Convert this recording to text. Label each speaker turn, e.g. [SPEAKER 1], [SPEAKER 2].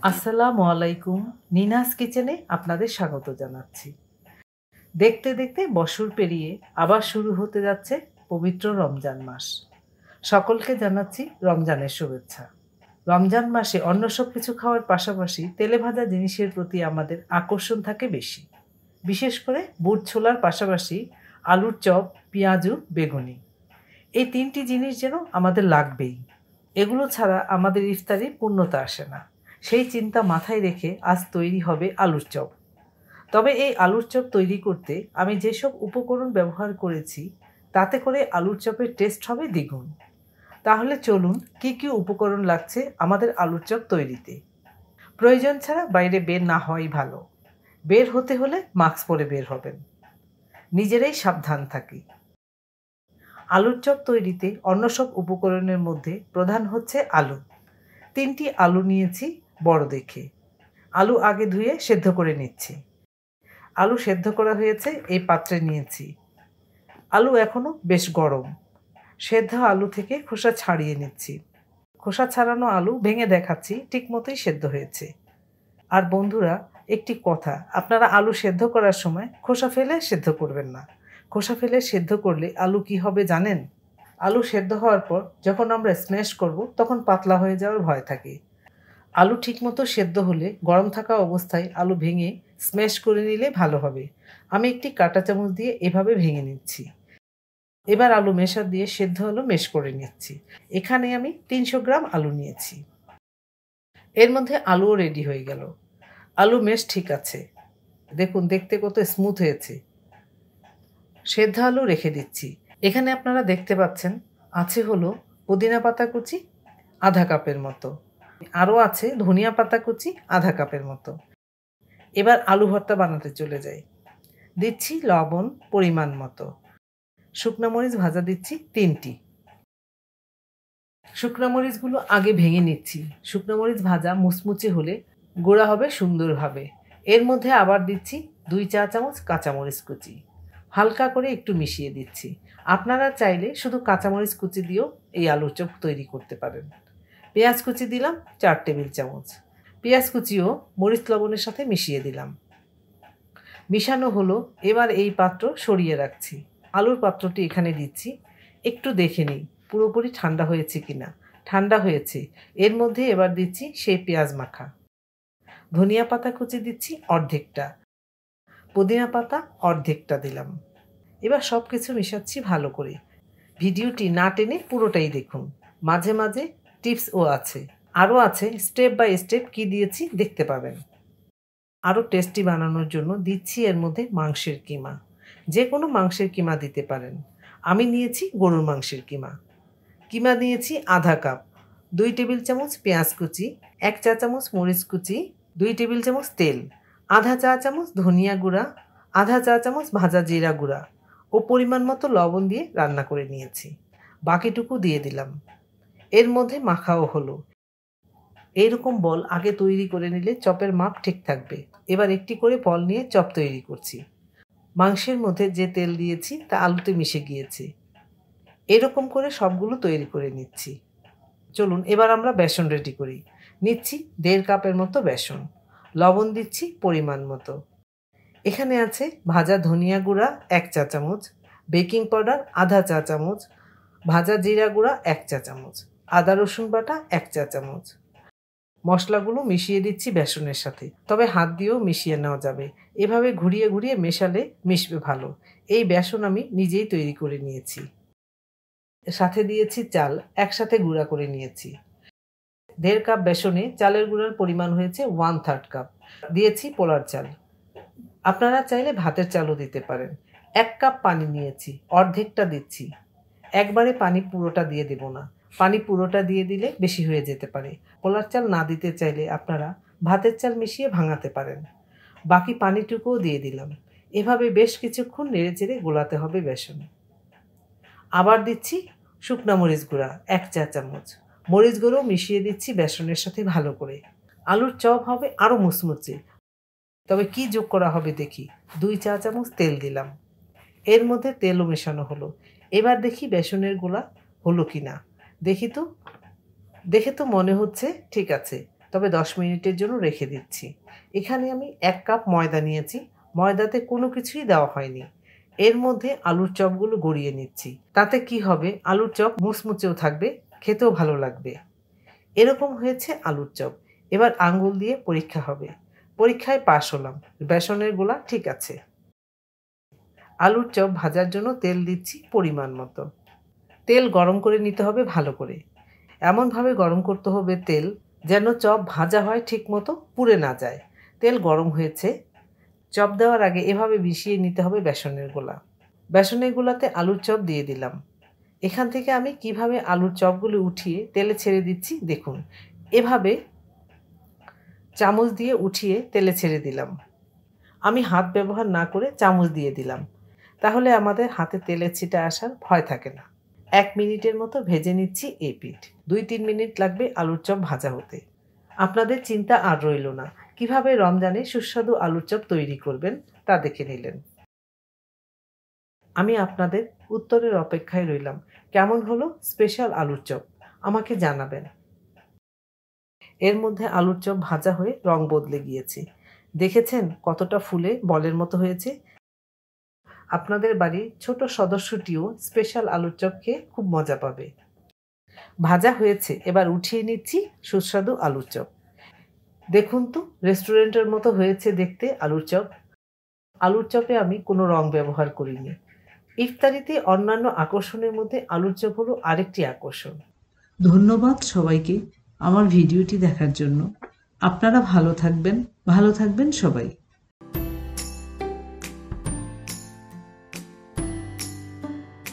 [SPEAKER 1] আসসালামু আলাইকুম। নিনাস কিচেনে আপনাদের স্বাগত জানাচ্ছি। দেখতে দেখতে বছর পেরিয়ে আবার শুরু হতে যাচ্ছে পবিত্র রমজান মাস। সকলকে জানাচ্ছি রমজানের শুভেচ্ছা। রমজান মাসে অন্য সব কিছু খাওয়ার পাশাপাশি তেলে ভাজা জিনিসের প্রতি আমাদের আকর্ষণ থাকে বেশি। বিশেষ করে বুট ছোলার পাশাপাশি আলুর চপ, পেঁয়াজু, বেগুনি। এই ৩টি জিনিস যেন আমাদের লাগবেই। এগুলো ছাড়া আমাদের ইফতারে পূর্ণতা আসে না। সেই চিন্তা মাথায় রেখে আজ তৈরি হবে আলুর চপ। তবে এই আলুর চপ তৈরি করতে আমি যেসব উপকরণ ব্যবহার করেছি তাতে করে আলুর চপের টেস্ট হবে দ্বিগুণ। তাহলে চলুন কি কি উপকরণ লাগছে আমাদের আলুর চপ তৈরিতে। প্রয়োজন ছাড়া বাইরে বের না হওয়াই ভালো। বের হতে হলে মাস্ক পরে বের হবেন। নিজেরাই সাবধান থাকি। আলুর চপ তৈরিতে অন্য সব উপকরণের মধ্যে প্রধান হচ্ছে আলু। ৩টি আলু নিয়েছি বড় দেখে। আলু আগে ধুয়ে সেদ্ধ করে নিচ্ছি। আলু সেদ্ধ করা হয়েছে এই পাত্রে নিয়েছি। আলু এখনও বেশ গরম। সেদ্ধ আলু থেকে খোসা ছাড়িয়ে নিচ্ছি। খোসা ছাড়ানো আলু ভেঙে দেখাচ্ছি ঠিক মতোই সেদ্ধ হয়েছে। আর বন্ধুরা, একটি কথা, আপনারা আলু সেদ্ধ করার সময় খোসা ফেলে সেদ্ধ করবেন না। খোসা ফেলে সেদ্ধ করলে আলু কি হবে জানেন? আলু সেদ্ধ হওয়ার পর যখন আমরা স্ম্যাশ করব তখন পাতলা হয়ে যাওয়ার ভয় থাকে। আলু ঠিকমতো সেদ্ধ হলে গরম থাকা অবস্থায় আলু ভেঙে স্ম্যাশ করে নিলে ভালো হবে। আমি একটি কাঁটা চামচ দিয়ে এভাবে ভেঙে নিচ্ছি। এবার আলু মেশার দিয়ে সেদ্ধ আলু মেশ করে নিচ্ছি। এখানে আমি ৩০০ গ্রাম আলু নিয়েছি। এর মধ্যে আলুও রেডি হয়ে গেল। আলু মেশ ঠিক আছে। দেখুন দেখতে কত স্মুথ হয়েছে। সেদ্ধ আলু রেখে দিচ্ছি। এখানে আপনারা দেখতে পাচ্ছেন আছে হলো পুদিনা পাতা কুচি আধা কাপের মতো, আরও আছে ধনিয়া পাতা কুচি আধা কাপের মতো। এবার আলু ভর্তা বানাতে চলে যাই। দিচ্ছি লবণ পরিমাণ মতো। শুকনো মরিচ ভাজা দিচ্ছি ৩টি। শুকনো মরিচগুলো আগে ভেঙে নিচ্ছি। শুকনো মরিচ ভাজা মুচমুচে হলে গুঁড়া হবে সুন্দরভাবে। এর মধ্যে আবার দিচ্ছি ২ চা চামচ কাঁচামরিচ কুচি। হালকা করে একটু মিশিয়ে দিচ্ছি। আপনারা চাইলে শুধু কাঁচামরিচ কুচি দিয়েও এই আলুর চপ তৈরি করতে পারেন। পেঁয়াজ কুচি দিলাম ৪ টেবিল চামচ। পেঁয়াজ কুচিও মরিচ লবণের সাথে মিশিয়ে দিলাম। মিশানো হলো। এবার এই পাত্র সরিয়ে রাখছি। আলুর পাত্রটি এখানে দিচ্ছি। একটু দেখে নিই পুরোপুরি ঠান্ডা হয়েছে কিনা। ঠান্ডা হয়েছে। এর মধ্যে এবার দিচ্ছি সেই পেঁয়াজ মাখা। ধনিয়া পাতা কুচি দিচ্ছি অর্ধেকটা। পুদিনা পাতা অর্ধেকটা দিলাম। এবার সব কিছু মিশাচ্ছি ভালো করে। ভিডিওটি না টেনে পুরোটাই দেখুন। মাঝে মাঝে টিপসও আছে। আরও আছে স্টেপ বাই স্টেপ কী দিয়েছি দেখতে পাবেন। আরও টেস্টি বানানোর জন্য দিচ্ছি এর মধ্যে মাংসের কিমা। যে কোনো মাংসের কিমা দিতে পারেন। আমি নিয়েছি গরুর মাংসের কিমা। কিমা নিয়েছি আধা কাপ। ২ টেবিল চামচ পেঁয়াজ কুচি, ১ চা চামচ মরিচ কুচি, ২ টেবিল চামচ তেল, আধা চা চামচ ধনিয়া গুঁড়া, আধা চা চামচ ভাজা জিরা গুঁড়া ও পরিমাণ মতো লবণ দিয়ে রান্না করে নিয়েছি। বাকিটুকু দিয়ে দিলাম। এর মধ্যে মাখাও হলো। এইরকম বল আগে তৈরি করে নিলে চপের মাপ ঠিক থাকবে। এবার একটি করে বল নিয়ে চপ তৈরি করছি। মাংসের মধ্যে যে তেল দিয়েছি তা আলুতে মিশে গিয়েছে। এরকম করে সবগুলো তৈরি করে নিচ্ছি। চলুন এবার আমরা বেসন রেডি করি। নিচ্ছি ১.৫ কাপের মতো বেসন। লবণ দিচ্ছি পরিমাণ মতো। এখানে আছে ভাজা ধনিয়া গুঁড়া ১ চা চামচ, বেকিং পাউডার আধা চা চামচ, ভাজা জিরা গুঁড়া ১ চা চামচ, আদা রসুন বাটা ১ চা চামচ। মশলাগুলো মিশিয়ে দিচ্ছি বেসনের সাথে। তবে হাত দিয়েও মিশিয়ে নেওয়া যাবে। এভাবে ঘুরিয়ে ঘুরিয়ে মেশালে মিশবে ভালো। এই বেসন আমি নিজেই তৈরি করে নিয়েছি। সাথে দিয়েছি চাল, একসাথে গুঁড়া করে নিয়েছি। ১.৫ কাপ বেসনে চালের গুঁড়ার পরিমাণ হয়েছে 1/3 কাপ। দিয়েছি পোলার চাল। আপনারা চাইলে ভাতের চালও দিতে পারেন। ১ কাপ পানি নিয়েছি, অর্ধেকটা দিচ্ছি। একবারে পানি পুরোটা দিয়ে দেব না। পানি পুরোটা দিয়ে দিলে বেশি হয়ে যেতে পারে। পোলার চাল না দিতে চাইলে আপনারা ভাতের চাল মিশিয়ে ভাঙাতে পারেন। বাকি পানিটুকুও দিয়ে দিলাম। এভাবে বেশ কিছুক্ষণ নেড়েচেড়ে গোলাতে হবে বেসন। আবার দিচ্ছি শুকনা মরিচ গুঁড়া ১ চা চামচ। মরিচ গুঁড়োও মিশিয়ে দিচ্ছি বেসনের সাথে ভালো করে। আলুর চপ হবে আরও মুচমুচে। তবে কি যোগ করা হবে দেখি। ২ চা চামচ তেল দিলাম। এর মধ্যে তেলও মেশানো হলো। এবার দেখি বেসনের গোলা হলো কি না। দেখে তো মনে হচ্ছে ঠিক আছে। তবে 10 মিনিটের জন্য রেখে দিচ্ছি। এখানে আমি 1 কাপ ময়দা নিয়েছি। ময়দাতে কোনো কিছুই দেওয়া হয়নি। এর মধ্যে আলুর চপগুলো গড়িয়ে নিচ্ছি। তাতে কি হবে, আলুর চপ মুচমুচেও থাকবে, খেতেও ভালো লাগবে। এরকম হয়েছে আলুর চপ। এবার আঙ্গুল দিয়ে পরীক্ষা হবে। পরীক্ষায় পাশ হলাম। বেসনের গোলা ঠিক আছে। আলুর চপ ভাজার জন্য তেল দিচ্ছি পরিমাণ মতো। তেল গরম করে নিতে হবে ভালো করে। এমনভাবে গরম করতে হবে তেল যেন চপ ভাজা হয় ঠিক মতো, পুড়ে না যায়। তেল গরম হয়েছে। চপ দেওয়ার আগে এভাবে মিশিয়ে নিতে হবে বেসনের গোলা। বেসনের গোলাতে আলুর চপ দিয়ে দিলাম। এখান থেকে আমি কিভাবে আলুর চপগুলো উঠিয়ে তেলে ছেড়ে দিচ্ছি দেখুন। এভাবে চামচ দিয়ে উঠিয়ে তেলে ছেড়ে দিলাম। আমি হাত ব্যবহার না করে চামচ দিয়ে দিলাম। তাহলে আমাদের হাতে তেলের ছিটা আসার ভয় থাকে না। 1 মিনিটের মতো ভেজে নিচ্ছি এই পিঠ। 2-3 মিনিট লাগবে আলুর চপ ভাজা হতে। আপনাদের চিন্তা আর রইল না। কিভাবে রমজানে সুস্বাদু আলুর চপ তৈরি করবেন তা দেখে নিলেন। আমি আপনাদের উত্তরের অপেক্ষায় রইলাম। কেমন হলো স্পেশাল আলুর চপ আমাকে জানাবেন। এর মধ্যে আলুর চপ ভাজা হয়ে রং বদলে গিয়েছে। দেখেছেন কতটা ফুলে বলের মতো হয়েছে? আপনাদের বাড়ির ছোট সদস্যটিও স্পেশাল আলুর চপ খেয়ে খুব মজা পাবে। ভাজা হয়েছে, এবার উঠিয়ে নিচ্ছি সুস্বাদু আলুর চপ। দেখুন তো রেস্টুরেন্টের মতো হয়েছে দেখতে আলুর চপ। আলুর চপে আমি কোনো রং ব্যবহার করিনি। ইফতারিতে অন্যান্য আকর্ষণের মধ্যে আলুর চপ হলো আরেকটি আকর্ষণ। ধন্যবাদ সবাইকে আমার ভিডিওটি দেখার জন্য। আপনারা ভালো থাকবেন সবাই।